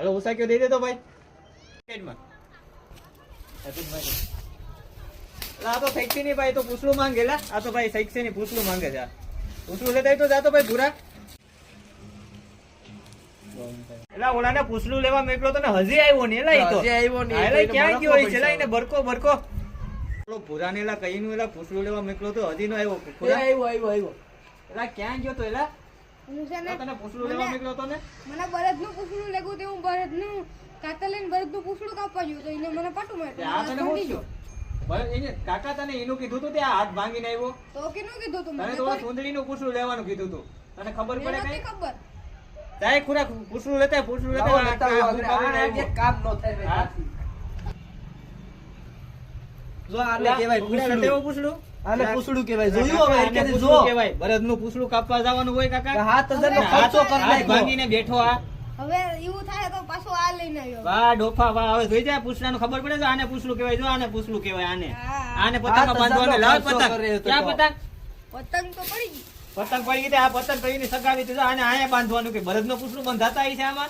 હાલો ઉસાક્યો દઈ દે તો ભાઈ આ તો સૈક્ષી ની ભાઈ તો પૂછલું માંગેલા આ તો ભાઈ સૈક્ષી ની પૂછલું માંગે છે પૂછલું લેતા તો જાતો ભાઈ ભૂરા એલા ઓલાને પૂછલું લેવા મેકલો તો ને હજી આવ્યો ને એલા ઈ તો હજી આવ્યો ને એલા ક્યાં ગયો છે એલા એને બરકો ઓલો ભૂરાને એલા કઈનું એલા પૂછલું લેવા મેકલો તો હજી નો આવ્યો ભૂરા આવ્યો એલા ક્યાં ગયો તો એલા હું છે ને તને પૂછલું લેવા મેકલો તો ને મને બળદનું પૂછડું લેગું તે હું બળદનું કાતર લઈને બળદનું પૂછડું કાપવા ગયો તો એને મને પાટું માર્યું આ તને શું થયું બસ એને કાકા તને એનું કીધું તું તે હાથ ભાંગીને આવ્યો તો કેનું કીધું તું તને તો સુંદરીનું પૂછડું લેવાનું કીધું તું તને ખબર પડે કઈ ખબર તાય ખુરા પૂછડું લેતા કામ નો થાય જો આને કહેવાય પૂછડું આને પૂછડું કહેવાય જોયું હવે એટલે જો કહેવાય બળદનું પૂછડું કાપવા જવાનું હોય કાકા 7000 નો ખર્ચો કરી હાથ નાખ્યો ભાંગીને બેઠો આ હવે એવું થાય તો પાછો આ લઈને આવ્યો વાહ ડોફા વાહ હવે જોઈ જાય પૂછડાનું ખબર પડે છે આને પૂછડું કહેવાય જો આને પૂછડું કહેવાય આને હા. આને પતંગ બાંધવાને લાવ પતંગ ક્યાં પતંગ પતંગ તો પડી ગઈ પતંગ પડી ગઈ આ પતંગ કઈને સગાવી દીધો આને આયા બાંધવાનું કે બળદનું પૂછડું બંધાતા છે આમાં